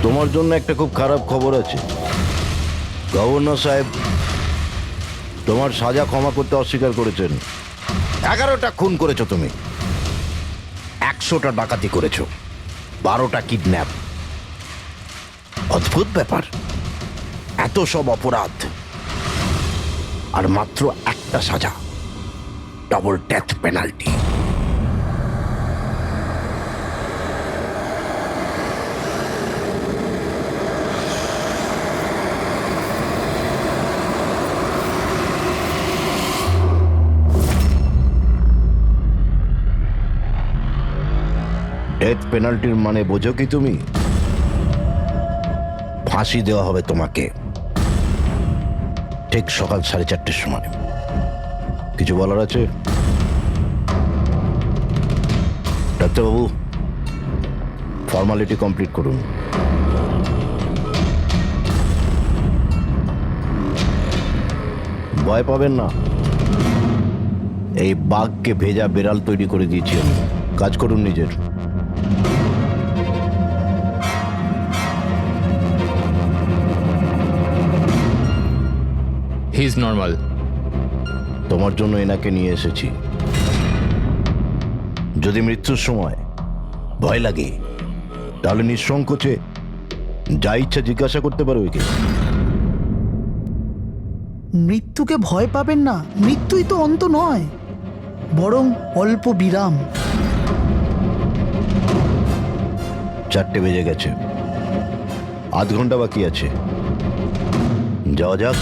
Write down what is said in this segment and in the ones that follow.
তোমার জন্য একটা খুব খারাপ খবর আছে। গভর্নর সাহেব তোমার সাজা ক্ষমা করতে অস্বীকার করেছেন। 11টা খুন করেছো তুমি, 100টা ডাকাতি করেছো, 12টা কিডন্যাপ। অদ্ভুত ব্যাপার, এত সব অপরাধ আর মাত্র একটা সাজা, ডবল ডেথ পেনাল্টি। ডেথ পেনাল্টির মানে বোঝো কি তুমি? ফাঁসি দেওয়া হবে তোমাকে ঠিক সকাল 4:30টার সময়। কিছু বলার আছে? ডাক্তারবাবু, ফর্মালিটি কমপ্লিট করুন। ভয় পাবেন না, এই বাঘকে ভেজা বেড়াল তৈরি করে দিয়েছি আমি। কাজ করুন নিজের। He is normal. তোমার জন্য এনাকে নিয়ে এসেছি। যদি মৃত্যুর সময় ভয় লাগে তাহলে নিঃসংকোচে যা ইচ্ছা জিজ্ঞাসা করতে পারো একে। মৃত্যুকে ভয় পাবেন না, মৃত্যুই তো অন্ত নয়, বরং অল্প বিরাম। 4টে বেজে গেছে, আধ ঘন্টা বাকি আছে, যাওয়া যাক।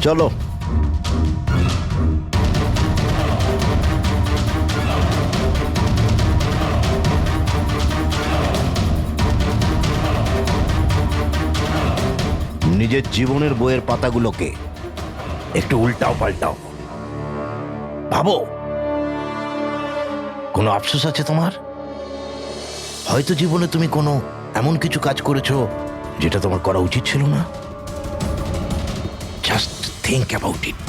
চলো। নিজের জীবনের বইয়ের পাতাগুলোকে একটু উল্টাও পাল্টাও, ভাবো কোনো আফসোস আছে তোমার? হয়তো জীবনে তুমি কোনো এমন কিছু কাজ করেছো যেটা তোমার করা উচিত ছিল না। Just think about it.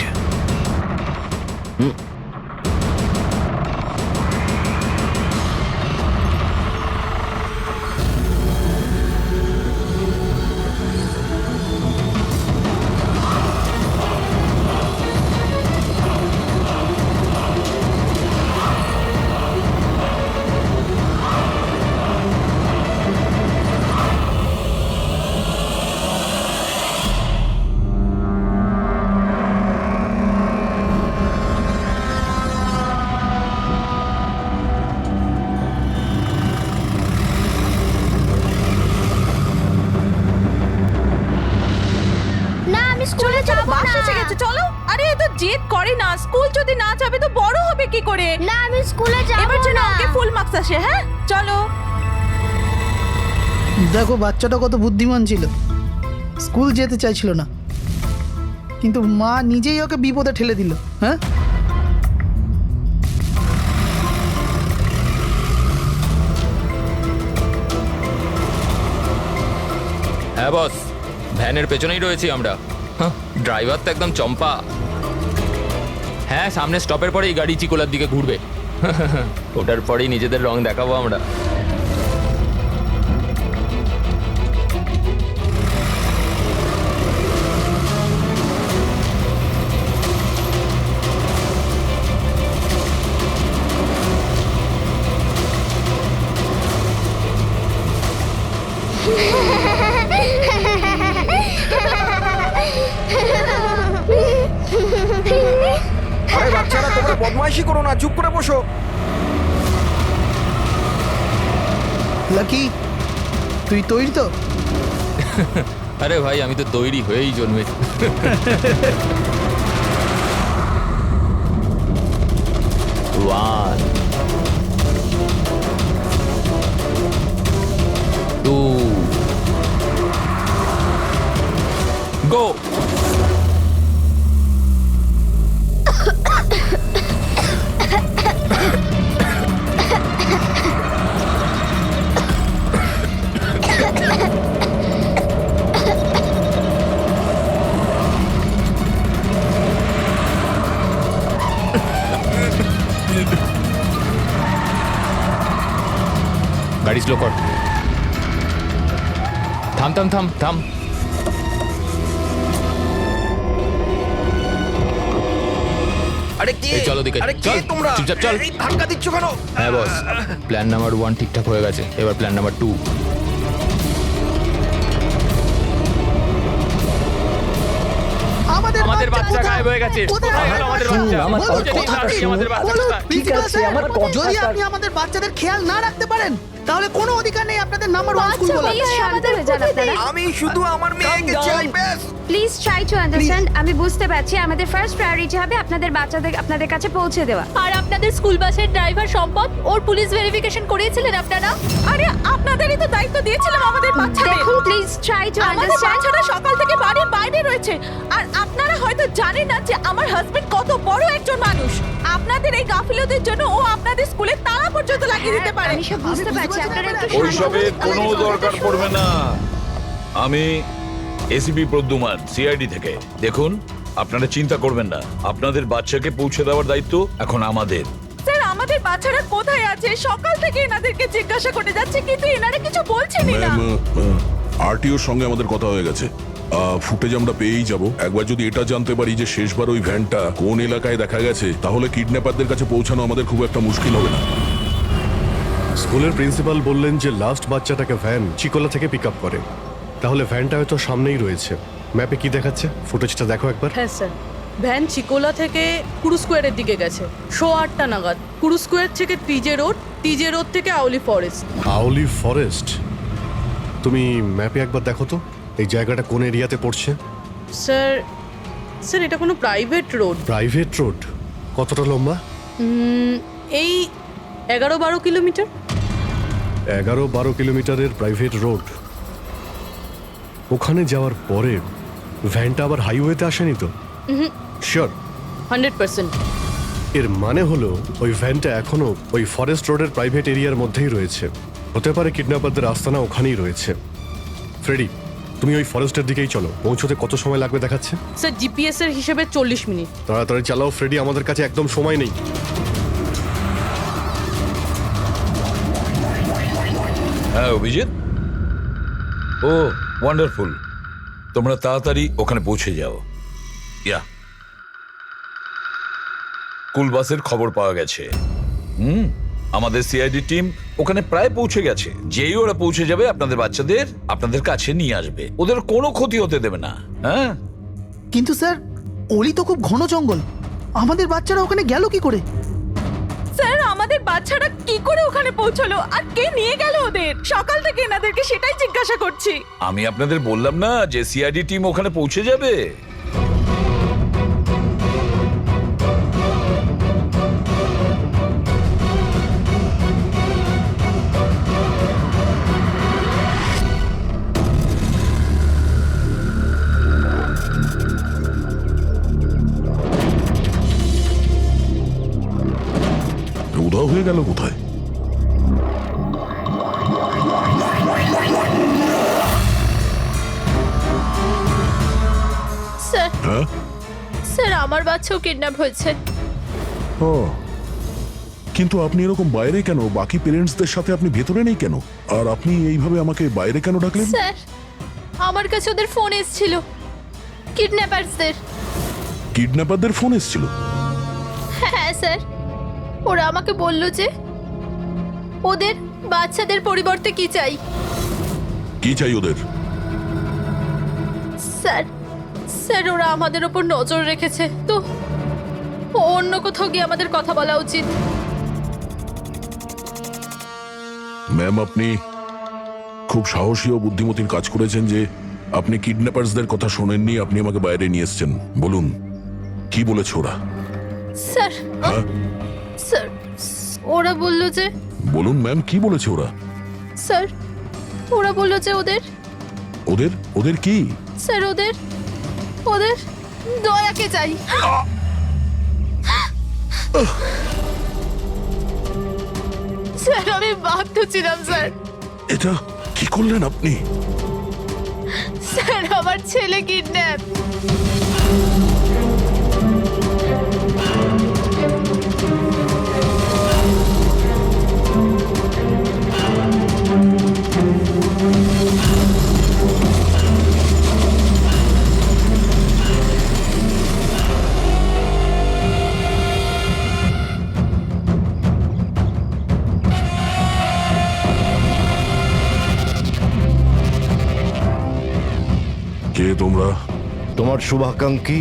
স্কুলে যাব বাস না। এসে গেছে, চলো। আরে এ তো জেদ করে না, স্কুল যদি না যাবে তো বড় হবে কি করে? না আমি স্কুলে যাব এবার যেন না। ওকে ফুল মার্কস আসে। হ্যাঁ চলো। দেখো বাচ্চাটা কত বুদ্ধিমান ছিল, স্কুল যেতে চাইছিল না, কিন্তু মা নিজেই ওকে বিপদে ঠেলে দিল। হ্যাঁ, হ্যাঁ বস, ভ্যানের পেছনেই রয়েছি আমরা। ড্রাইভার তো একদম চম্পা। হ্যাঁ, সামনে স্টপের পরেই গাড়ি চিকোলার দিকে ঘুরবে। ওটার পরেই নিজেদের রং দেখাবো আমরা। আরে বাচ্চারা, তোমরা বদমাইশি করো না, চুপ করে বসো। লাকি, তুই তৈরি তো? আরে ভাই, আমি তো তৈরি হয়েই জন্মেছি। One. গাড়ি স্লো কর। থাম থাম থাম থাম। আরে কে এই চলো দিকে, আরে কে চল, তোমরা চুপচাপ চল। এই ধাক্কা দিচ্ছ কেন? হ্যাঁ বস, প্ল্যান নাম্বার 1 ঠিকঠাক হয়ে গেছে, এবার প্ল্যান নাম্বার 2। আমাদের বাচ্চা কোথায়? গায়েব হয়ে গেছে। কোথায়? কোথায় গেল আমাদের বাচ্চা? আমার বলুন, কথাটা জানি না, শুনুন। আমাদের বাচ্চা বলুন, কোথায়? প্রিন্সিপাল আছে, স্যার, আমার যদি কথাটা- আপনি আমাদের বাচ্চাদের খেয়াল না রাখতে পারেন তাহলে কোনো অধিকার নেই আপনাদের নাম্বার 1 স্কুল বলার। প্লিজ শান্ত হয়ে যান আপনারা আমি শুধু আমার মেয়েকে down. চাই ব্যাস। Please try to understand. আমি বুঝতে পারছি আমাদের ফার্স্ট প্রায়োরিটি হবে আপনাদের বাচ্চাদের আপনাদের কাছে পৌঁছে দেওয়া। আর আপনাদের স্কুল বাসের ড্রাইভার সম্পদ ওর পুলিশ ভেরিফিকেশন করিয়েছিলেন আপনারা? আরে আপনাদেরই তো দায়িত্ব দিয়েছিলাম আমাদের বাচ্চাদের। দেখুন প্লিজ ট্রাই টু আমাদের আন্ডারস্ট্যান্ড। বাচ্চারা সকাল থেকে বাড়ির বাইরে রয়েছে আর আপনারা হয়তো জানেন না যে আমার হাজবেন্ড কত বড় একজন মানুষ। আপনাদের এই গাফিলতির জন্য ও আপনাদের স্কুলে তালা পর্যন্ত লাগিয়ে দিতে পারে। আমি সব বুঝতে পারছি, আপনারা একটু শান্ত ওইসবের হন। কোনো দরকার পড়বে না। আমি এসিপি প্রদ্যুমান, সিআইডি থেকে। দেখুন, আপনারা চিন্তা করবেন না, আপনাদের বাচ্চাকে পৌঁছে দেওয়ার দায়িত্ব এখন আমাদের। স্যার আমাদের বাচ্চারা কোথায় আছে? সকাল থেকে এনাদেরকে জিজ্ঞাসা করে যাচ্ছে কিন্তু এনারা কিছু বলছেনই না। আরটিওর সঙ্গে আমাদের কথা হয়ে গেছে। ফুটেজ আমরা পেয়েই যাব। একবার যদি এটা জানতে পারি যে শেষবার ওই ভ্যানটা কোন এলাকায় দেখা গেছে, তাহলে কিডন্যাপারদের কাছে পৌঁছানো আমাদের খুব একটা মুশকিল হবে না। স্কুলের প্রিন্সিপাল বললেন যে লাস্ট বাচ্চাটাকে ভ্যান চিকোলা থেকে পিক আপ করে, তাহলে ভ্যানটা হয়তো সামনেই রয়েছে। ম্যাপে কি দেখাচ্ছে? ফুটেজটা দেখো একবার। হ্যাঁ স্যার, ভ্যান চিকোলা থেকে কুরু স্কোয়ারের দিকে গেছে 8:30 নাগাদ। কুরু স্কোয়ার থেকে টিজে রোড থেকে আউলি ফরেস্ট। আউলি ফরেস্ট? তুমি ম্যাপে একবার দেখো তো এই জায়গাটা কোন এরিয়াতে পড়ছে। স্যার স্যার এটা কোনো প্রাইভেট রোড। Private road? কতটা লম্বা? এই 11-12 কিলোমিটার। 11-12 কিলোমিটারের প্রাইভেট রোড। ওখানে যাওয়ার পরে ভ্যানটা আবার হাইওয়েতে আসেনি তো? শিওর? 100%। এর মানে হলো ওই ভ্যানটা এখনো ওই ফরেস্ট রোডের প্রাইভেট এরিয়ার মধ্যেই রয়েছে। হতে পারে কিডন্যাপারদের আস্তানা ওখানেই রয়েছে। ফ্রেডি, তুমি ওই ফরেস্টের দিকেই চলো। পৌঁছতে কত সময় লাগবে দেখাচ্ছে? স্যার জিপিএস এর হিসেবে 40 মিনিট। তাড়াতাড়ি চালাও ফ্রেডি, আমাদের কাছে একদম সময় নেই। হ্যাঁ অভিজিৎ, ও ওয়ান্ডারফুল। তোমরা তাড়াতাড়ি ওখানে পৌঁছে যাও। ইয়া, স্কুল বাসের খবর পাওয়া গেছে। আমাদের সিআইডি টিম ওখানে প্রায় পৌঁছে গেছে। যেই ওরা পৌঁছে যাবে আপনাদের বাচ্চাদের আপনাদের কাছে নিয়ে আসবে। ওদের কোনো ক্ষতি হতে দেবে না। হ্যাঁ, কিন্তু স্যার ওলি তো খুব ঘন জঙ্গল, আমাদের বাচ্চারা ওখানে গেল কি করে? স্যার আমাদের বাচ্চারা কি করে ওখানে পৌঁছলো আর কে নিয়ে গেল ওদের? সকাল থেকে এনাদেরকে সেটাই জিজ্ঞাসা করছি। আমি আপনাদের বললাম না যে সিআইডি টিম ওখানে পৌঁছে যাবে। উধাও হয়ে গেল কোথায়? স্যার হ্যাঁ? স্যার আমার বাচ্চাও কিডন্যাপ হয়েছে। ও, কিন্তু আপনি এরকম বাইরে কেন? বাকি পেরেন্টসদের সাথে আপনি ভেতরে নেই কেন? আর আপনি এইভাবে আমাকে বাইরে কেন ডাকলেন? স্যার আমার কাছে ওদের ফোন এসেছিল, কিডন্যাপারসদের। কিডন্যাপারদের ফোন এসেছিল? হ্যাঁ স্যার, ওরা আমাকে বলল যে ওদের বাচ্চাদের পরিবর্তে কি চাই। কি চাই ওদের? স্যার স্যার ওরা আমাদের ওপর নজর রেখেছে, তো অন্য কোথাও গিয়ে আমাদের কথা বলা উচিত। ম্যাম, আপনি খুব সাহসী ও বুদ্ধিমতীর কাজ করেছেন যে আপনি কিডন্যাপারসদের কথা শোনেননি, আপনি আমাকে বাইরে নিয়ে এসেছেন। বলুন কি বলেছে ওরা? স্যার হ্যাঁ স্যার ওরা বলল যে, বলুন ম্যাম, কি বলেছে ওরা? স্যার ওরা বলল যে ওদের ওদের ওদের কি? স্যার ওদের ওদের দয়াকে চাই। স্যার আমি বাধ্য ছিলাম স্যার। এটা কি করলেন আপনি? স্যার আমার ছেলে কিডন্যাপ। কে তোমরা? তোমার শুভাকাঙ্ক্ষী।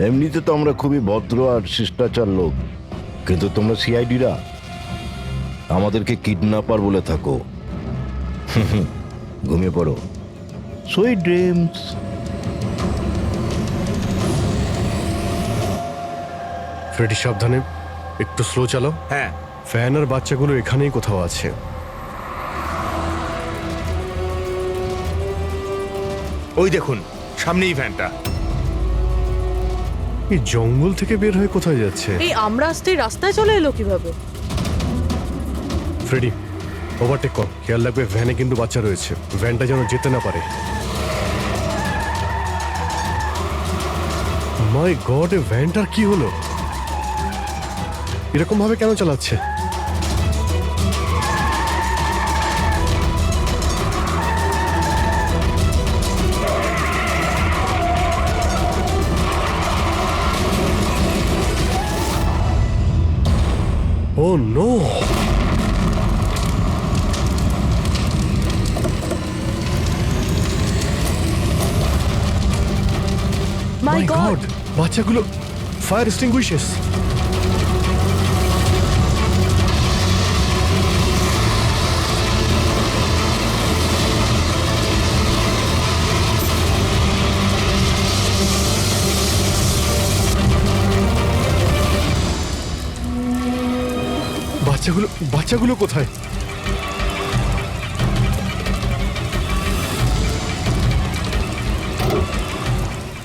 এমনিতে তো আমরা খুবই ভদ্র আর শিষ্টাচার লোক, কিন্তু তোমরা সিআইডিরা আমাদেরকে কিডন্যাপার বলে থাকো। ঘুমিয়ে পড়ো, সুইট ড্রিমস। ফ্রেডি সাবধানে, একটু স্লো চালাও। হ্যাঁ ফ্যান আর বাচ্চাগুলো এখানেই কোথাও আছে। ওই দেখুন সামনেই ভ্যানটা। এই জঙ্গল থেকে বের হয়ে কোথায় যাচ্ছে? এই আমরা আসতেই রাস্তায় চলে এলো কিভাবে? ফ্রেডি, ওভারটেক কর, খেয়াল রাখবে ভ্যানে কিন্তু বাচ্চা রয়েছে, ভ্যানটা যেন যেতে না পারে। মাই গড, এ ভ্যানটার কি হলো? এরকম ভাবে কেন চালাচ্ছে? ও নো! মাই গড! বাচ্চাগুলো ফায়ার এক্সটিংগুইশার্স। বাচ্চাগুলো কোথায়?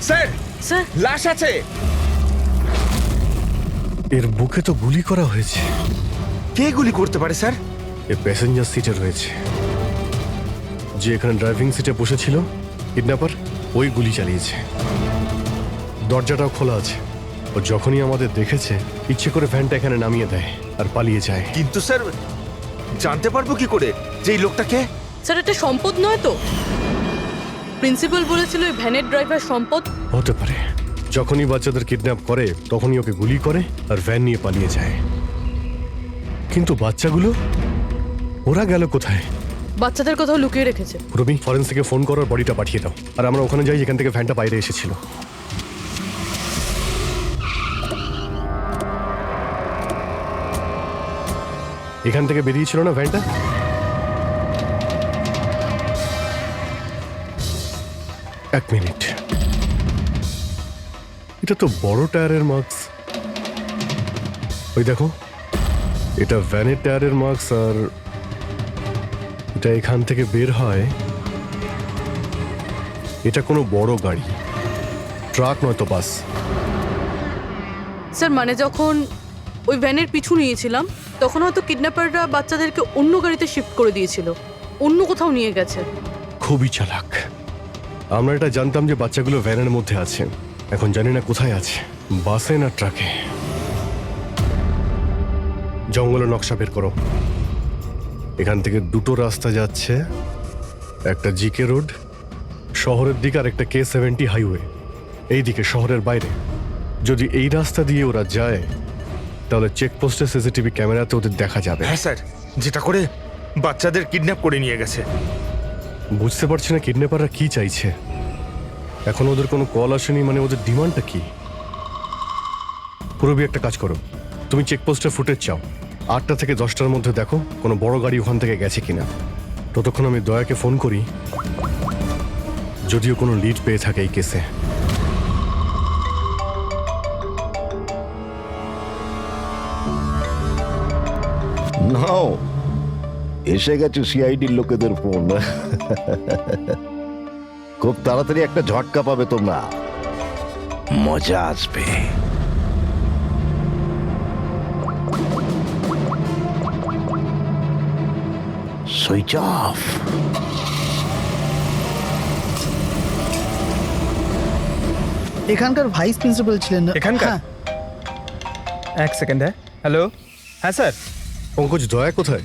স্যার স্যার, লাশ আছে। এর বুকে তো গুলি করা হয়েছে। কে গুলি করতে পারে স্যার? এ প্যাসেঞ্জার সিটে রয়েছে। যে এখানে ড্রাইভিং সিটে বসেছিল কিডন্যাপার, ওই গুলি চালিয়েছে। দরজাটাও খোলা আছে। ও যখনই আমাদের দেখেছে ইচ্ছে করে ভ্যানটা এখানে নামিয়ে দেয় আর পালিয়ে যায়। কিন্তু স্যার জানতে পারবো কি করে যে এই লোকটাকে? স্যার এটা সম্পদ নয় তো? প্রিন্সিপাল বলেছিল এই ভ্যানের ড্রাইভার সম্পদ। হতে পারে। যখনই বাচ্চাদের কিডন্যাপ করে তখনই ওকে গুলি করে আর ভ্যান নিয়ে পালিয়ে যায়। কিন্তু বাচ্চাগুলো, ওরা গেল কোথায়? বাচ্চাদের কোথাও লুকিয়ে রেখেছে। রবি, ফরেন্সিকে ফোন করার বডিটা পাঠিয়ে দাও, আর আমরা ওখানে যাই যেখান থেকে ভ্যানটা বাইরে এসেছিল। এখান থেকে বেরিয়েছিল না ভ্যানটা? এক মিনিট, এটা তো বড় টায়ারের মার্কস। ওই দেখো, এটা ভ্যানের টায়ারের মার্কস, আর এটা এখান থেকে বের হয়। এটা কোনো বড় গাড়ি, ট্রাক নয়তো বাস। স্যার মানে যখন ওই ভ্যানের পিছু নিয়েছিলাম তখন হয়তো কিডন্যাপাররা বাচ্চাদেরকে অন্য গাড়িতে শিফট করে দিয়েছিল, অন্য কোথাও নিয়ে গেছে। খুবই চালাক। আমরা এটা জানতাম যে বাচ্চাগুলো ভ্যানের মধ্যে আছে, এখন জানি না কোথায় আছে, বাসে না ট্রাকে। জঙ্গলের নকশা বের করো। এখান থেকে দুটো রাস্তা যাচ্ছে, একটা জিকে রোড শহরের দিকে আর একটা K70 হাইওয়ে এই দিকে শহরের বাইরে। যদি এই রাস্তা দিয়ে ওরা যায় তাহলে চেকপোস্টে সিসিটিভি ক্যামেরাতে ওদের দেখা যাবে। হ্যাঁ স্যার, যেটা করে বাচ্চাদের কিডন্যাপ করে নিয়ে গেছে। বুঝতে পারছি না কিডন্যাপাররা কি চাইছে। এখন ওদের কোনো কল আসেনি, মানে ওদের ডিমান্ডটা কি? পুরবি, একটা কাজ করো, তুমি চেকপোস্টের ফুটেজ চাও, 8টা থেকে 10টার মধ্যে দেখো কোনো বড় গাড়ি ওখান থেকে গেছে কিনা। ততক্ষণ আমি দয়াকে ফোন করি, যদিও কোনো লিড পেয়ে থাকে এই কেসে। নাও, এসে গেছে সিআইডির লোকেদের ফোন। খুব তাড়াতাড়ি একটা ঝটকা পাবে তোমরা, মজা আসবে। Switch off. এখানকার ভাইস প্রিন্সিপাল ছিলেন না? এখানকার? হ্যাঁ। এক সেকেন্ড। হ্যালো, হ্যাঁ স্যার। পঙ্কজ, দয়া কোথায়?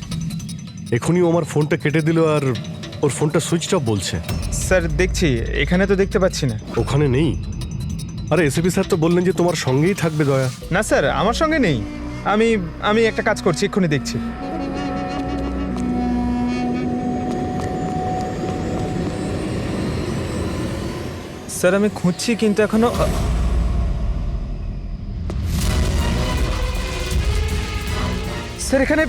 এখনই ও আমার ফোনটা কেটে দিল আর ওর ফোনটা সুইচ অফ বলছে। স্যার দেখছি, এখানে তো দেখতে পাচ্ছি না। ওখানে নেই? আরে এসপি স্যার তো বললেন যে তোমার সঙ্গেই থাকবে দয়া। না স্যার, আমার সঙ্গে নেই। আমি একটা কাজ করছি, এক্ষুনি দেখছি। স্যার আমি খুঁজছি কিন্তু এখনো স্যার এখানে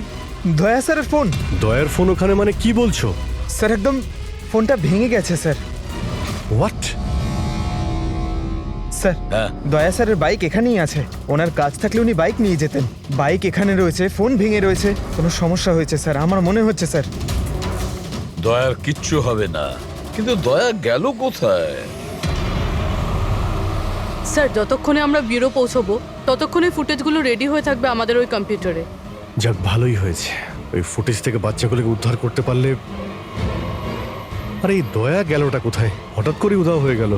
দয়া স্যারের ফোন। দয়ার ফোন ওখানে মানে কি বলছো? স্যার একদম ফোনটা ভেঙে গেছে স্যার। হোয়াট? স্যার হ্যাঁ। দয়া স্যারের বাইক এখানেই আছে। ওনার কাজ থাকলে উনি বাইক নিয়ে যেতেন। বাইক এখানে রয়েছে, ফোন ভেঙে রয়েছে, কোনো সমস্যা হয়েছে স্যার আমার মনে হচ্ছে স্যার। দয়ার কিচ্ছু হবে না, কিন্তু দয়া গেল কোথায়? স্যার যতক্ষণে আমরা ব্যুরো পৌঁছবো ততক্ষণে ফুটেজগুলো রেডি হয়ে থাকবে আমাদের ওই কম্পিউটারে। যাক ভালোই হয়েছে, ওই ফুটেজ থেকে বাচ্চাগুলোকে উদ্ধার করতে পারলে। আরে এই দয়া গেলটা কোথায়? হঠাৎ করে উধাও হয়ে গেল।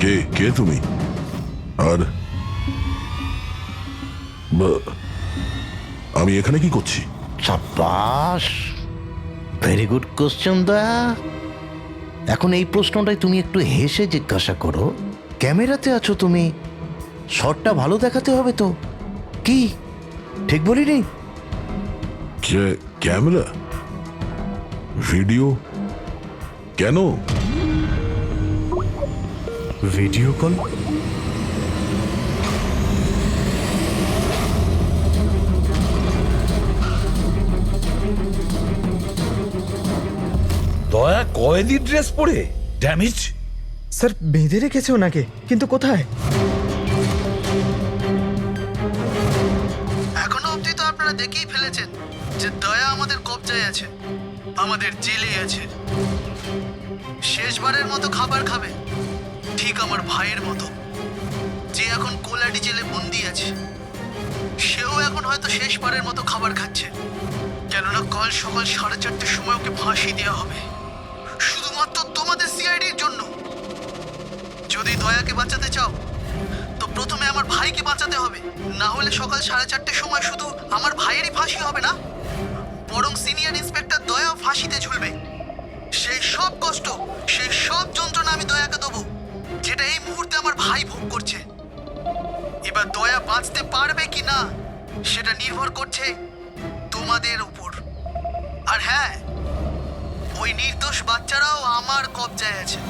কে কে তুমি? আর আমি এখানে কি করছি? সাব্বাস, ভেরি গুড কোশ্চেন দয়া। এখন এই প্রশ্নটাই তুমি একটু হেসে জিজ্ঞাসা করো। ক্যামেরাতে আছো তুমি, শটটা ভালো দেখাতে হবে তো। কি ঠিক বলিনি? ক্যামেরা, ভিডিও, কেন? Video call? দয়া কয়েদি ড্রেস পরে ড্যামেজ। স্যার বেঁধে রেখেছে ওনাকে, কিন্তু কোথায়? এখনো অবধি তো আপনারা দেখেই ফেলেছেন যে দয়া আমাদের কবজায় আছে, আমাদের জেলে আছে। শেষবারের মতো খাবার খাবে, ঠিক আমার ভাইয়ের মতো, যে এখন কোলাডি জেলে বন্দি আছে। সেও এখন হয়তো শেষবারের মতো খাবার খাচ্ছে, কেননা কাল সকাল 4:30টার সময় ওকে ফাঁসি দেওয়া হবে, শুধুমাত্র তোমাদের সিআইডির জন্য। যদি দয়াকে বাঁচাতে চাও তো প্রথমে আমার ভাইকে বাঁচাতে হবে, না হলে সকাল 4:30টার সময় শুধু আমার ভাইয়েরই ফাঁসি হবে না, বরং সিনিয়র ইন্সপেক্টর দয়াও ফাঁসিতে ঝুলবে। সেই সব কষ্ট, সেই সব যন্ত্রণা আমি দয়াকে দেবো, যেটা এই মুহূর্তে আমার ভাই ভোগ করছে। এবার দয়া বাঁচতে পারবে কি না সেটা নির্ভর করছে তোমাদের উপর। আর হ্যাঁ, ওই নির্দোষ বাচ্চারাও আমার কবজায় আছে।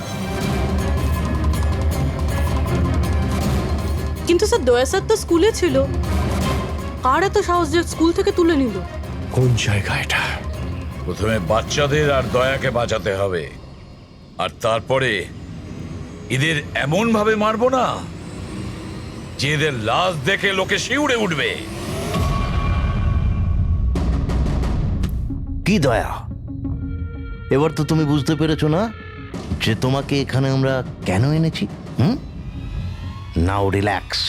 কিন্তু স্যার দয়া স্যার তো স্কুলে ছিল, কার এত সাহস যে স্কুল থেকে তুলে নিল? কোন জায়গা এটা? প্রথমে বাচ্চাদের আর দয়াকে বাঁচাতে হবে, আর তারপরে এদের এমন ভাবে মারবো না যে এদের লাশ দেখে লোকে শিউরে উঠবে। কি দয়া, এবার তো তুমি বুঝতে পেরেছো না যে তোমাকে এখানে আমরা কেন এনেছি? নাও রিল্যাক্স।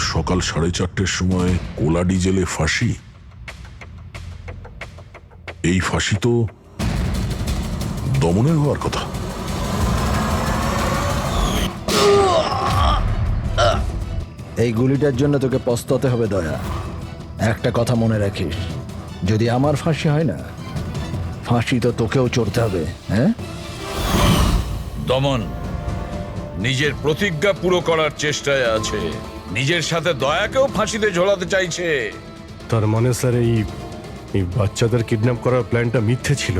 সকাল 4:30টার সময় কোলাডি জেলে ফাঁসি? এই ফাঁসি তো দমনের হওয়ার কথা। এই গুলিটার জন্য তোকে পস্তাতে হবে দয়া। একটা কথা মনে রাখিস, যদি আমার ফাঁসি হয় না, ফাঁসি তো তোকেও চড়তে হবে। হ্যাঁ, দমন নিজের প্রতিজ্ঞা পুরো করার চেষ্টায় আছে, নিজের সাথে দয়াকেও ফাঁসিতে ঝোলাতে চাইছে। তার মানে স্যার এই বাচ্চাদের কিডন্যাপ করার প্ল্যানটা মিথ্যে ছিল,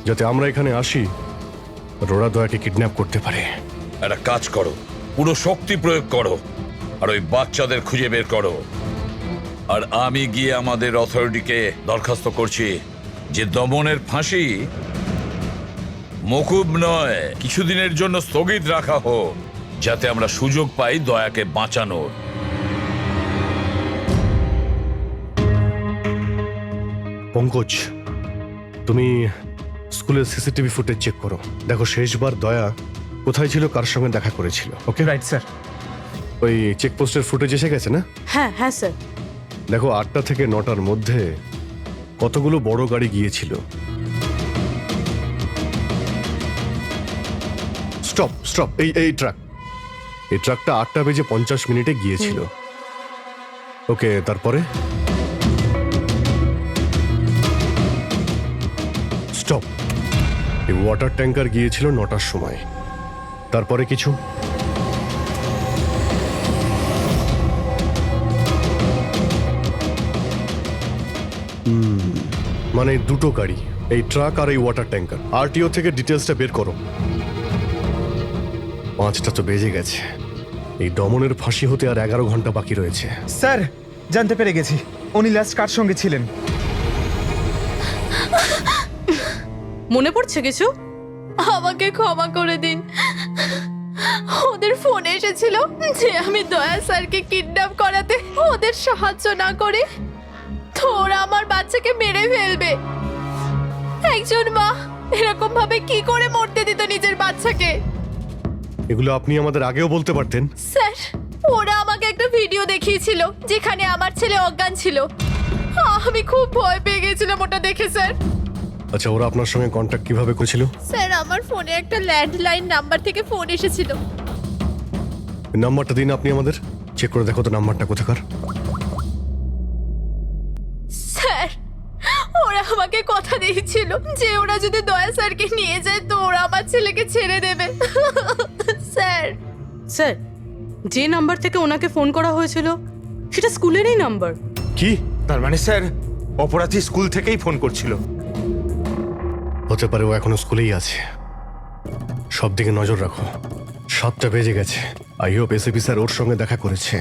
যাতে আমরা এখানে আসি আর ওরা দয়াকে কিডন্যাপ করতে পারে। একটা কাজ করো, পুরো শক্তি প্রয়োগ করো আর ওই বাচ্চাদের খুঁজে বের করো। আর আমি গিয়ে আমাদের অথরিটিকে দরখাস্ত করছি যে দমনের ফাঁসি মকুব নয়, কিছুদিনের জন্য স্থগিত রাখা হোক, যাতে আমরা সুযোগ পাই দয়াকে বাঁচানোর। পঙ্কজ, তুমি স্কুলের সিসিটিভি ফুটেজ চেক করো, দেখো শেষবার দয়া কোথায় ছিল, কার সঙ্গে দেখা করেছিল। Okay right sir. ওই চেকপোস্টের ফুটেজ এসে গেছে না? হ্যাঁ হ্যাঁ স্যার। দেখো 8টা থেকে 9টার মধ্যে কতগুলো বড় গাড়ি গিয়েছিল। স্টপ স্টপ, এই ট্রাকটা 8:50 গিয়েছিল। ওকে, তারপরে স্টপ, এই ওয়াটার ট্যাঙ্কার গিয়েছিল 9টার সময়। তারপরে কিছু? মানে দুটো গাড়ি, এই ট্রাক আর এই ওয়াটার ট্যাঙ্কার। আরটিও থেকে ডিটেলসটা বের করো। 5টা তো বেজে গেছে। এই দমনের ফাঁসি হতে আর 11 ঘন্টা বাকি রয়েছে। স্যার জানতে পেরে গেছি উনি লাস্ট কার সঙ্গে ছিলেন। মনে পড়ছে কিছু? আমাকে ক্ষমা করে দিন। ওদের ফোন এসেছিল যে আমি দয়া স্যারকে কিডন্যাপ করাতে ওদের সাহায্য না করে তো ওরা আমার বাচ্চাকে মেরে ফেলবে। একজন মা এরকম ভাবে কি করে মরতে দিত নিজের বাচ্চাকে? এগুলো আপনি আমাদের আগেও বলতে পারতেন। স্যার ওরা আমাকে একটা ভিডিও দেখিয়েছিল যেখানে আমার ছেলে অজ্ঞান ছিল। আমি খুব ভয় পেয়ে গেছিলাম ওটা দেখে স্যার। আচ্ছা, ওরা আপনার সঙ্গে কন্ট্যাক্ট কিভাবে করেছিল? স্যার আমার ফোনে একটা ল্যান্ডলাইন নাম্বার থেকে ফোন এসেছিল। নাম্বারটা দিন আপনি আমাদের, চেক করে দেখো তো নাম্বারটা কোথাকার। স্যার ওরা আমাকে কথা দিয়েছিল যে ওরা যদি দয়া স্যারকে নিয়ে যায় তো ওরা আমার ছেলেকে ছেড়ে দেবে। স্যার স্যার, যে নাম্বার থেকে ওনাকে ফোন করা হয়েছিল সেটা স্কুলেরই নাম্বার। কি? তার মানে স্যার অপরাধী স্কুল থেকেই ফোন করছিল। হতে পারে ও এখনো স্কুলেই আছে। সব দিকে নজর রাখো। 7টা বেজে গেছে। আই হোপ এসিপি স্যার ওর সঙ্গে দেখা করেছে।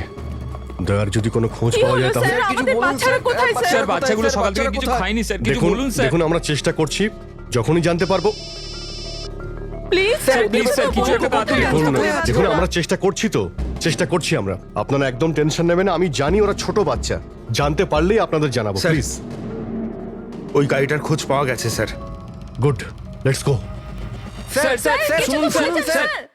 দয়ার যদি কোনো খোঁজ কি পাওয়া হলো যায় তাহলে স্যার? আমাদের বাচ্চারা কোথায় স্যার? স্যার বাচ্চাগুলো সকাল থেকে কিছু খায়নি স্যার, কিছু দেখুন বলুন স্যার। দেখুন আমরা চেষ্টা করছি, যখনই জানতে পারবো। প্লিজ স্যার প্লিজ স্যার, কিছু একটা তাড়াতাড়ি দেখুন করুন। দেখুন আমরা চেষ্টা করছি তো, চেষ্টা করছি আমরা। আপনারা একদম টেনশন নেবেন না। আমি জানি ওরা ছোট বাচ্চা, জানতে পারলেই আপনাদের জানাবো। স্যার। প্লিজ। ওই গাড়িটার খোঁজ পাওয়া গেছে sir. Good, let's go. Sir sir কিছু শুনুন তো স্যার, বলছেন, স্যার স্যার।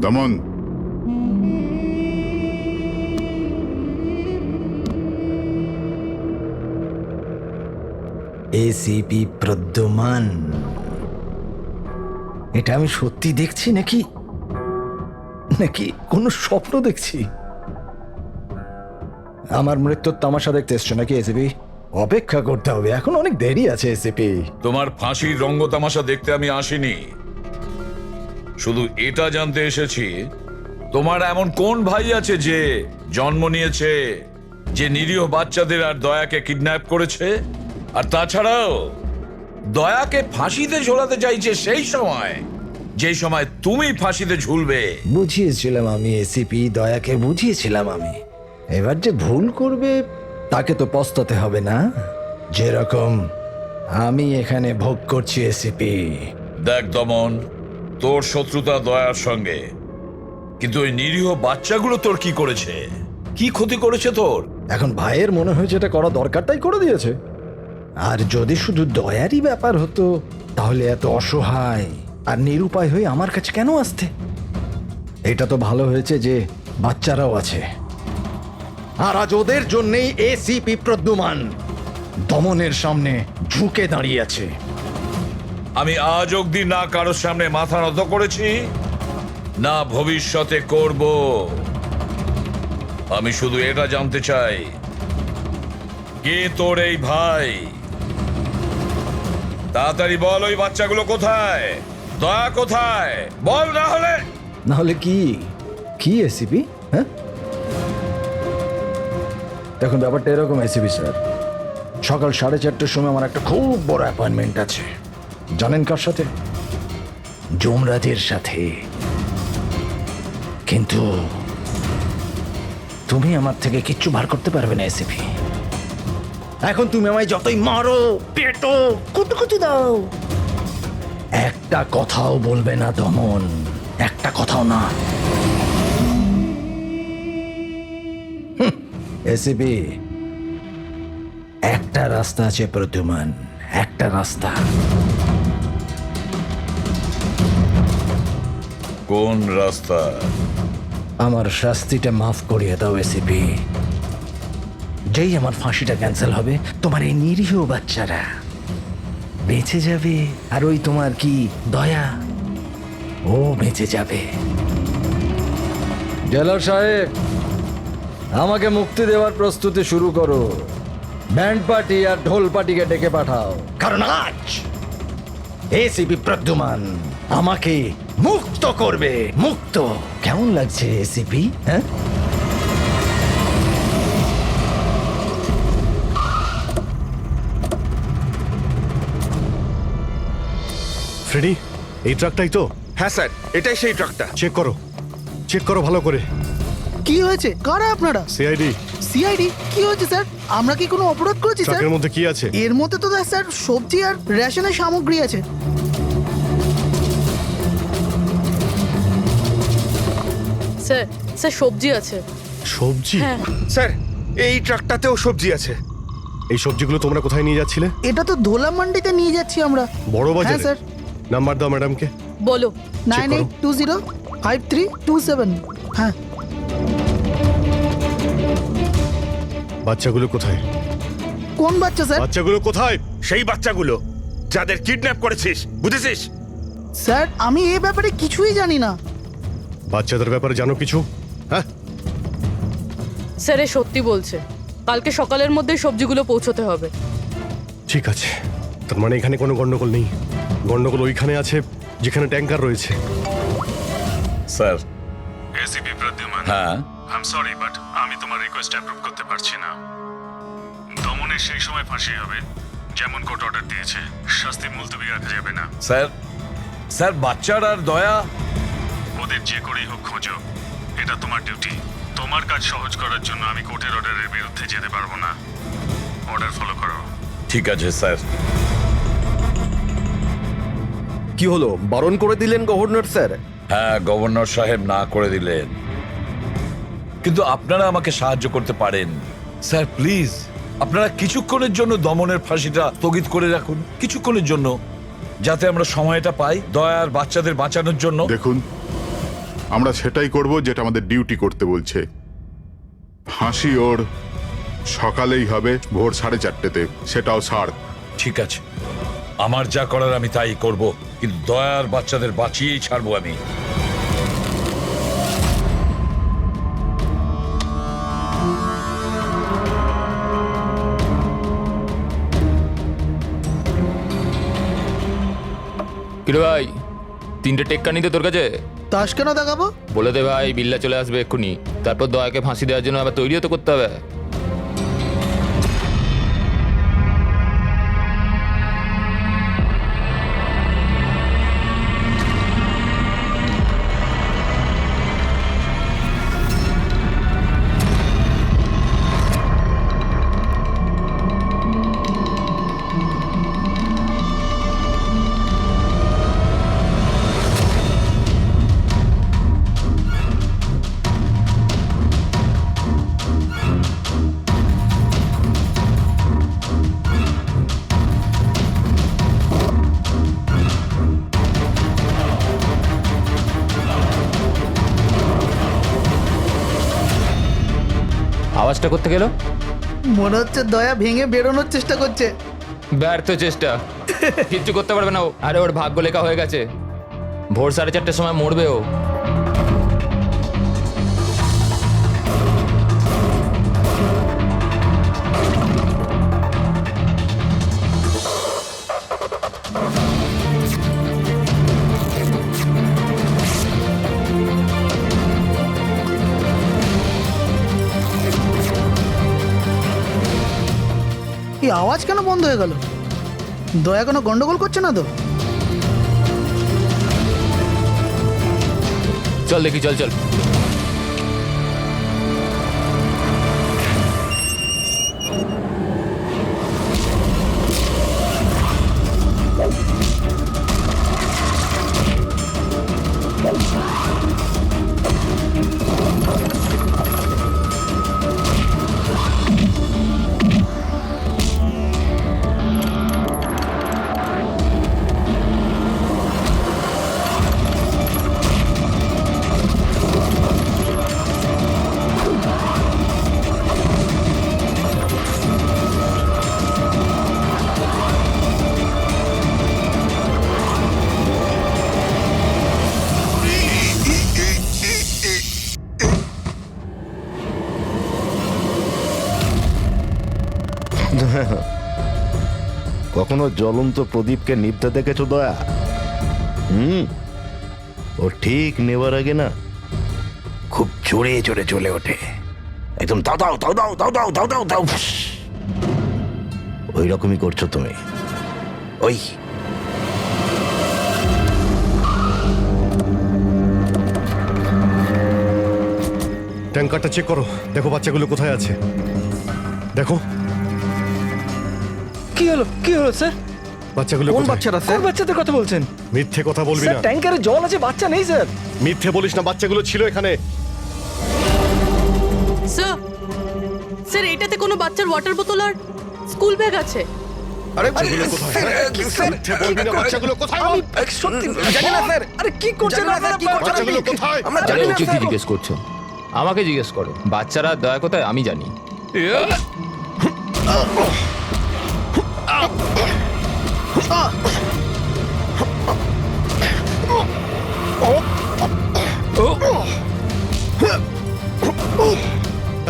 দমন, এসিপি প্রদ্যুমান, এটা আমি সত্যি দেখছি নাকি নাকি কোনো স্বপ্ন দেখছি? আমার মৃত্যুর তামাশা দেখতে এসছো নাকি এসিপি? অপেক্ষা করতে হবে, এখন অনেক দেরি আছে এসিপি। তোমার ফাঁসির রঙ্গতামাশা দেখতে আমি আসিনি, শুধু এটা জানতে এসেছি তোমার এমন কোন ভাই আছে যে জন্ম নিয়েছে, যে নিরীহ বাচ্চাদের আর দয়াকে কিডন্যাপ করেছে, আর তাছাড়াও দয়াকে ফাঁসিতে ঝোলাতে চাইছে সেই সময় যেই সময় তুমি ফাঁসিতে ঝুলবে। বুঝিয়েছিলাম আমি এসিপি, দয়াকে বুঝিয়েছিলাম আমি। এবার যে ভুল করবে তাকে তো পস্তাতে হবে না, যেরকম আমি এখানে ভোগ করছি এসিপি। দেখ দমন, তোর শত্রুতা দয়ার সঙ্গে, কিন্তু ওই নিরীহ বাচ্চাগুলো তোর কি করেছে, কি ক্ষতি করেছে তোর? এখন ভাইয়ের মনে হয়েছে এটা করা দরকার তাই করে দিয়েছে। আর যদি শুধু দয়ারই ব্যাপার হতো তাহলে এত অসহায় আর নিরুপায় হয়ে আমার কাছে কেন আসতে? এটা তো ভালো হয়েছে যে বাচ্চারাও আছে, আর আজ ওদের জন্যই এসিপি প্রদ্যুমান দমনের সামনে ঝুঁকে দাঁড়িয়ে আছে। আমি আজ অব্দি না কারোর সামনে মাথা নত করেছি, না ভবিষ্যতে করব। আমি শুধু এটা জানতে চাই, কে তোর এই ভাই? তাড়াতাড়ি বল, ওই বাচ্চাগুলো কোথায়? দয়া কোথায়? বল, না হলে কি কি এসিপি? হ্যাঁ দেখুন ব্যাপারটা এরকম এসিপি স্যার, সকাল 4:30টার সময় আমার একটা খুব বড় অ্যাপয়েন্টমেন্ট আছে। জানেন কার সাথে? যমরাজের সাথে। কিন্তু তুমি আমার থেকে কিচ্ছু বার করতে পারবে না এসিপি। এখন তুমি আমায় যতই মারো, পেটো, কুটুকুটি দাও, একটা কথাও বলবে না দমন, একটা কথাও না। এসিপি, একটা রাস্তা আছে প্রদ্যুমান, একটা রাস্তা। কোন রাস্তা? আমার শাস্তিটা মাফ করিয়ে দাও এসিপি। যেই আমার ফাঁসিটা ক্যান্সেল হবে, তোমার এই নিরীহ বাচ্চারা বেঁচে যাবে, আর ওই তোমার কি দয়া, ও বেঁচে যাবে। জেলার সাহেব, আমাকে মুক্তি দেওয়ার প্রস্তুতি শুরু করো। ব্যান্ড পার্টি আর ঢোল পার্টিকে ডেকে পাঠাও, কারণ আজ এসিপি প্রদ্যুমান আমাকে মুক্ত করবে। মুক্ত কেমন লাগছে এসিপি? হ্যাঁ, ফ্রেডি, এই ট্রাকটাই তো? হ্যাঁ স্যার, এটাই সেই ট্রাকটা। চেক করো ভালো করে। কি হয়েছে? কারা আপনারা? সিআইডি। সিআইডি? কি হয়েছে স্যার? আমরা কি কোনো অপরাধ করেছি স্যার? ট্রাকের মধ্যে কি আছে? এর মধ্যে তো স্যার সবজি আর রেশনের সামগ্রী আছে। স্যার, স্যার সবজি আছে। সবজি? হ্যাঁ। স্যার, এই ট্রাকটাতেও সবজি আছে। এই সবজিগুলো তোমরা কোথায় নিয়ে যাচ্ছিলে? এটা তো ধোলা মান্ডিতে নিয়ে যাচ্ছি আমরা। বড় হ্যাঁ বাজারে? স্যার। নাম্বার দাও ম্যাডামকে। বলো। 98205327। হ্যাঁ। বাচ্চাগুলো কোথায়? কোন বাচ্চা স্যার? বাচ্চাগুলো কোথায়? সেই বাচ্চাগুলো যাদের কিডন্যাপ করেছিস, বুঝেছিস? স্যার, আমি এই ব্যাপারে কিছুই জানি না। বাচ্চাদের ব্যাপারে জানো কিছু? হ্যাঁ, স্যার এ সত্যি বলছে। কালকে সকালের মধ্যে সবজিগুলো পৌঁছতে হবে। ঠিক আছে। তার মানে এখানে কোনো গন্ডগোল নেই। গন্ডগোল ওইখানে আছে যেখানে ট্যাঙ্কার রয়েছে। স্যার। এসিপি প্রদ্যুমান, হ্যাঁ, আই এম সরি বাট আমি তোমার রিকোয়েস্ট অ্যাপ্রুভ করতে পারছি না। দমনের সেই সময় ফাঁসি হবে যেমন কোর্ট অর্ডার দিয়েছে। শাস্তি মুলতবি রাখা যাবে না। স্যার বাচ্চার আর দয়া, ওদের যে করেই হোক খোঁজো, এটা তোমার ডিউটি। তোমার কাজ সহজ করার জন্য আমি কোর্টের অর্ডারের বিরুদ্ধে যেতে পারবো না। অর্ডার ফলো করো। ঠিক আছে স্যার। কি হলো, বারণ করে দিলেন গভর্নর স্যার? হ্যাঁ, গভর্নর সাহেব না করে দিলেন, কিন্তু আপনারা আমাকে সাহায্য করতে পারেন। স্যার প্লিজ, আপনারা কিছুক্ষণের জন্য দমনের ফাঁসিটা স্থগিত করে রাখুন, কিছুক্ষণের জন্য, যাতে আমরা সময়টা পাই দয়ার বাচ্চাদের বাঁচানোর জন্য। দেখুন, আমরা সেটাই করব যেটা আমাদের ডিউটি করতে বলছে। ফাঁসি ওর সকালেই হবে, ভোর 4:30-তে, সেটাও ছাড়। ঠিক আছে, আমার যা করার আমি তাই করব, কিন্তু দয়ার বাচ্চাদের বাঁচিয়েই ছাড়বো আমি। কিরে ভাই, 3টে টেক্কা নিতে তোর কাছে? তাস কেন দেখাবো? বলে দে ভাই, বিল্লা চলে আসবে এক্ষুনি। তারপর দয়াকে ফাঁসি দেওয়ার জন্য আবার তৈরিও তো করতে হবে। আওয়াজটা করতে গেল, মনে হচ্ছে দয়া ভেঙে বেরোনোর চেষ্টা করছে। ব্যর্থ চেষ্টা, কিচ্ছু করতে পারবে না ও। আরে ওর ভাগ্য লেখা হয়ে গেছে, ভোর 4:30-র সময় মরবে ও। এই আওয়াজ কেন বন্ধ হয়ে গেল? দয়া কোনো গন্ডগোল করছে না তো? চল দেখি, চল চল। কখনো জ্বলন্ত প্রদীপকে নিভতে দেখেছো দয়া? ও ঠিক নেবার আগে না খুব জোরে জোরে চলে ওঠে, একদম দাও দাও দাও দাও দাও দাও দাও দাও দাও। ওই রকমই করছো তুমি। ওই ট্যাঙ্কারটা চেক করো, দেখো বাচ্চাগুলো কোথায় আছে। দেখো কি হলো স্যার? বাচ্চাগুলো কোন কোথায়? বাচ্চারা স্যার? কোন বাচ্চাদের কথা বলছেন? মিথ্যে কথা বলবি স্যার না। ট্যাঙ্কারে জল আছে, বাচ্চা নেই স্যার। মিথ্যে বলিস না, বাচ্চাগুলো ছিল এখানে। স্যার স্যার এইটাতে কোনো বাচ্চার ওয়াটার বোতল আর স্কুল ব্যাগ আছে। আরে বাচ্চাগুলো কোথায়? মিথ্যে বলবি না, বাচ্চাগুলো কোথায় বল? সত্যি জানি না স্যার। আরে কি করছেন আপনারা? বাচ্চাগুলো কোথায়? আমরা আরে জানি না ওকে কি স্যার। জিজ্ঞেস করছো? আমাকে জিজ্ঞেস করো। বাচ্চারা দয়া কোথায় আমি জানি।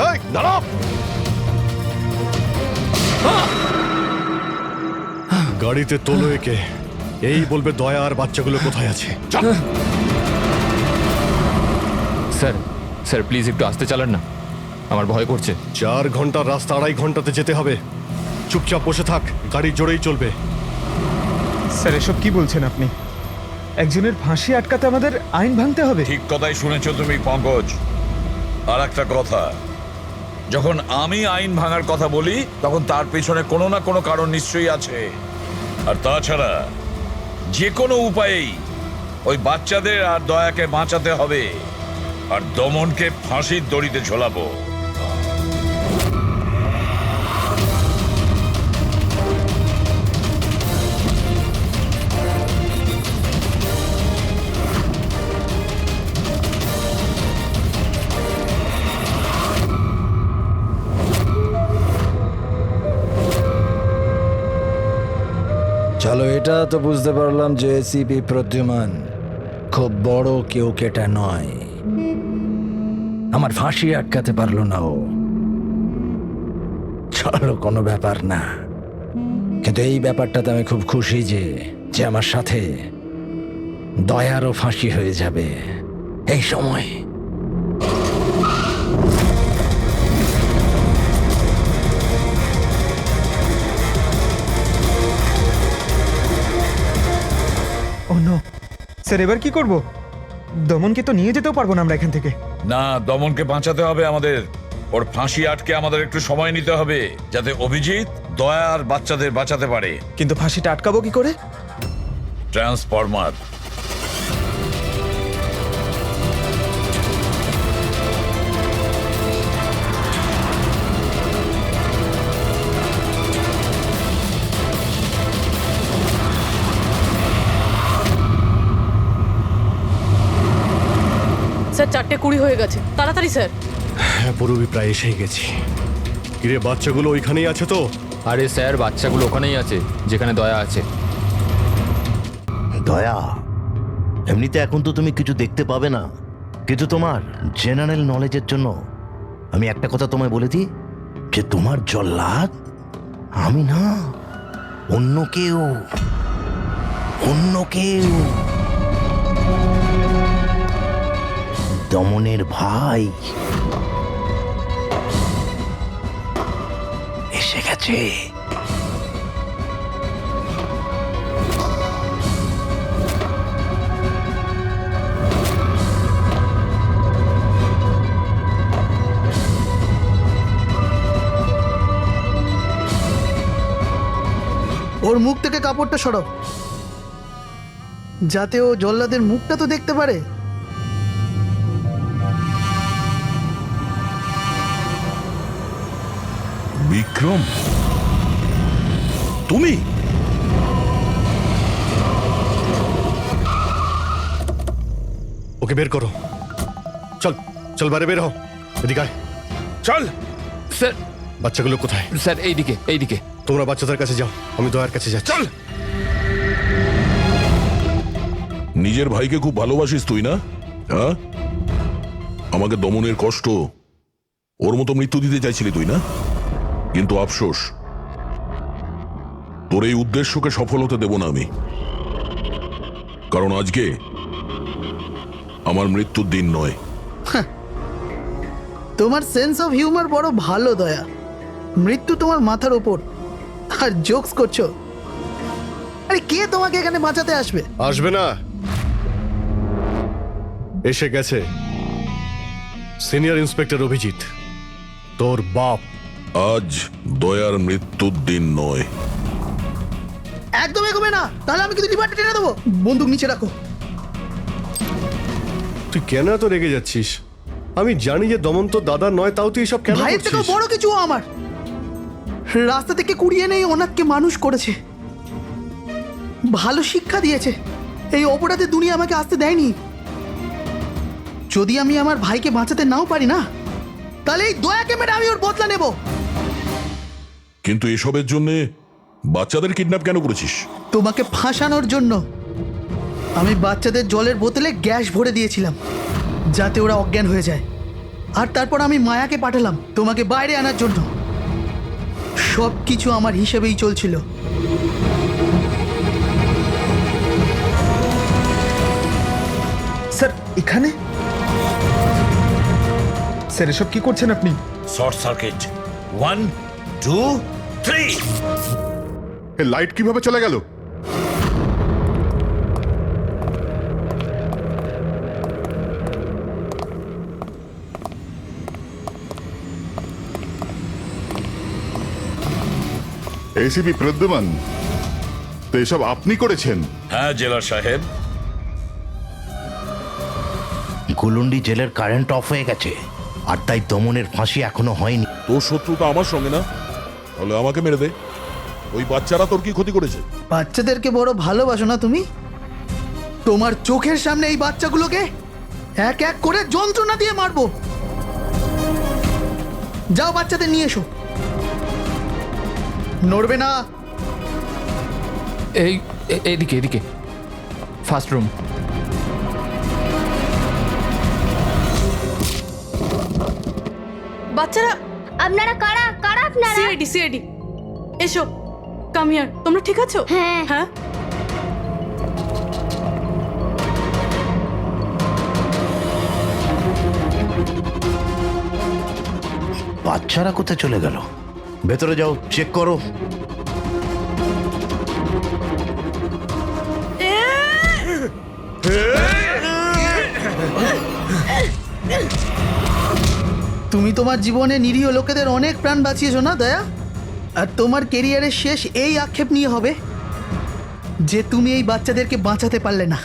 এই দাঁড়াও। গাড়িতে তোলো একে, এই বলবে দয়া আর বাচ্চাগুলো কোথায় আছে। স্যার স্যার প্লিজ একটু আস্তে চালান না, আমার ভয় করছে। 4 ঘন্টার রাস্তা 2.5 ঘন্টাতে যেতে হবে। চুপচাপ বসে থাক, গাড়ি জোরেই চলবে। স্যার এসব কি বলছেন আপনি? একজনের ফাঁসি আটকাতে আমাদের আইন ভাঙতে হবে? ঠিক কথাই শুনেছো তুমি পঙ্কজ। আর একটা কথা, যখন আমি আইন ভাঙার কথা বলি তখন তার পেছনে কোনো না কোনো কারণ নিশ্চয়ই আছে। আর তাছাড়া যে কোনো উপায়েই ওই বাচ্চাদের আর দয়াকে বাঁচাতে হবে, আর দমনকে ফাঁসির দড়িতে ঝোলাবো। চলো, এটা তো বুঝতে পারলাম যে এসিপি প্রদ্যুমান খুব বড় কেউ কেটা নয়। আমার ফাঁসি আটকাতে পারলো না ও। চলো, কোনো ব্যাপার না। কিন্তু এই ব্যাপারটাতে আমি খুব খুশি যে আমার সাথে দয়ারও ফাঁসি হয়ে যাবে এই সময়। ও নো স্যার, এবার কি করব? দমনকে তো নিয়ে যেতেও পারবো না আমরা এখান থেকে। না, দমনকে বাঁচাতে হবে আমাদের। ওর ফাঁসি আটকে আমাদের একটু সময় নিতে হবে, যাতে অভিজিৎ দয়া আর বাচ্চাদের বাঁচাতে পারে। কিন্তু ফাঁসিটা আটকাবো কি করে? ট্রান্সফরমার। স্যার 4:20 হয়ে গেছে, তাড়াতাড়ি স্যার। হ্যাঁ, পুরোপুরি প্রায় এসেই গেছি। কিরে, বাচ্চাগুলো ওইখানেই আছে তো? আরে স্যার বাচ্চাগুলো ওখানেই আছে যেখানে দয়া আছে। দয়া, এমনিতে এখন তো তুমি কিছু দেখতে পাবে না, কিন্তু তোমার জেনারেল নলেজের জন্য আমি একটা কথা তোমায় বলে দিই, যে তোমার জল্লাদ আমি না, অন্য কেউ। দমনের ভাই এসে গেছে। ওর মুখ থেকে কাপড়টা সরাও, যাতে ও জল্লাদের মুখটা তো দেখতে পারে। বিক্রম, তুমি? ওকে বের করো। চল চল, বাইরে বের হও। এদিকে আয়। চল। স্যার বাচ্চাগুলো কোথায়? স্যার এইদিকে এইদিকে। তোমরা বাচ্চাদের কাছে যাও, আমি দয়ার কাছে যাচ্ছি। চল। নিজের ভাইকে খুব ভালোবাসিস তুই না? হ্যাঁ, আমাকে দমনের কষ্ট ওর মতো মৃত্যু দিতে চাইছিলি তুই না? কিন্তু আফসোস, তোর এই উদ্দেশ্যকে সফল হতে দেব না আমি, কারণ আজকে আমার মৃত্যুর দিন নয়। তোমার সেন্স অফ হিউমার বড় ভালো দয়া। মৃত্যু তোমার মাথার ওপর আর জোকস করছো। আরে কে তোমাকে এখানে বাঁচাতে আসবে? আসবে না, এসে গেছে সিনিয়র ইন্সপেক্টর অভিজিৎ, তোর বাপ। আজ দয়ার মৃত্যুর দিন নয়। একদম এগোবে না, তাহলে আমি কিন্তু ডিপার্টমেন্টে টেনে দেবো। বন্দুক নিচে রাখো। তুই কেন এত রেগে যাচ্ছিস? আমি জানি যে দমন তোর দাদা নয়, তাও তুই এসব কেন ভাইয়ের থেকে করছিস? বড় কিছু ও আমার। রাস্তা থেকে কুড়িয়ে নেই ওনাকে মানুষ করেছে, ভালো শিক্ষা দিয়েছে। এই অপরাধের দুনিয়া আমাকে আসতে দেয়নি। যদি আমি আমার ভাইকে বাঁচাতে নাও পারি না, তাহলে এই দয়াকে মেরে আমি ওর বদলা নেব। কিন্তু এসবের জন্য বাচ্চাদের কিডন্যাপ কেন করেছিস? তোমাকে ফাঁসানোর জন্য। আমি বাচ্চাদের জলের বোতলে গ্যাস ভরে দিয়েছিলাম যাতে ওরা অজ্ঞান হয়ে যায়, আর তারপর আমি মায়াকে পাঠালাম তোমাকে বাইরে আনার জন্য। সব কিছু আমার হিসেবেই চলছিল। স্যার এখানে? স্যার এসব কি করছেন আপনি? Short circuit 1 2 3। এ লাইট কিভাবে চলে গেল? এসিপি প্রদ্যুমান, তো এসব আপনি করেছেন? হ্যাঁ জেলার সাহেব। গুলুন্ডি জেলের কারেন্ট অফ হয়ে গেছে, আর তাই দমনের ফাঁসি এখনো হয়নি। তোর শত্রুতা আমার সঙ্গে না, তাহলে আমাকে মেরে দে। ওই বাচ্চারা তোর কি ক্ষতি করেছে? বাচ্চাদেরকে বড় ভালোবাসো না তুমি? তোমার চোখের সামনে এই বাচ্চাগুলোকে এক এক করে যন্ত্রণা দিয়ে মারবো। যাও বাচ্চাদের নিয়ে এসো। নড়বে না। এদিকে এদিকে, ফার্স্ট রুম। বাচ্চারা, আপনারা কারা কারা আপনারা? সিআইডি সিআইডি, এসো, কাম হিয়ার। তোমরা ঠিক আছো? হ্যাঁ। হ্যাঁ। বাচ্চারা কোথায় চলে গেল? ভেতরে যাও, চেক করো। তুমি তোমার জীবনে নিরীহ লোকেদের অনেক প্রাণ বাঁচিয়েছো না দয়া? আর তোমার কেরিয়ারের শেষ এই আক্ষেপ নিয়ে হবে যে তুমি এই বাচ্চাদেরকে বাঁচাতে পারলে না।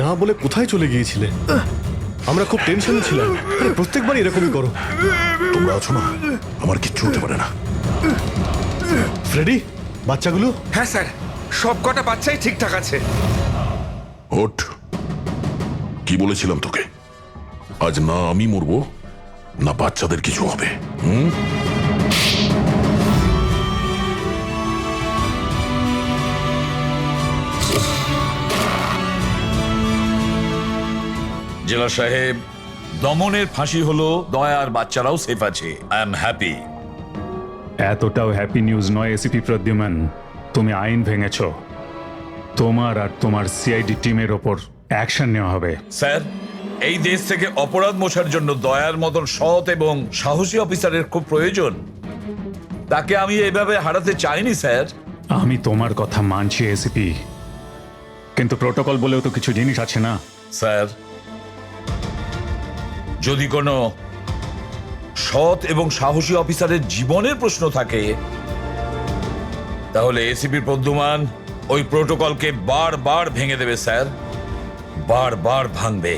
না বলে কোথায় চলে গিয়েছিলে? আমরা খুব টেনশনে ছিলাম। আরে প্রত্যেকবার এরকমই করো। তোমরা আছো না, আমার কিচ্ছু হতে পারে না। ফ্রেডি, বাচ্চাগুলো? হ্যাঁ স্যার, সব কটা বাচ্চাই ঠিকঠাক আছে। ওঠ, কি বলেছিলাম তোকে? আজ না আমি মরবো, না বাচ্চাদের কিছু হবে। জেলা সাহেব, দমনের ফাঁসি হলো, দয়ার বাচ্চারাও সেফ আছে। I am happy. এতটাও হ্যাপি নিউজ নয় এসিপি প্রদ্যুমান। তুমি আইন ভেঙেছ, তোমার আর তোমার সিআইডি টিমের ওপর অ্যাকশন নেওয়া হবে। স্যার, এই দেশ থেকে অপরাধ মোছার জন্য দয়ার মতন সৎ এবং সাহসী অফিসারের খুব প্রয়োজন। তাকে আমি এইভাবে হারাতে চাইনি স্যার। আমি তোমার কথা মানছি এসিপি, কিন্তু প্রোটোকল বলেও তো কিছু জিনিস আছে না? স্যার, যদি কোনো সৎ এবং সাহসী অফিসারের জীবনের প্রশ্ন থাকে, তাহলে এসিপি প্রদ্যুমান ওই প্রোটোকলকে বারবার ভেঙে দেবে স্যার, বারবার ভাঙবে।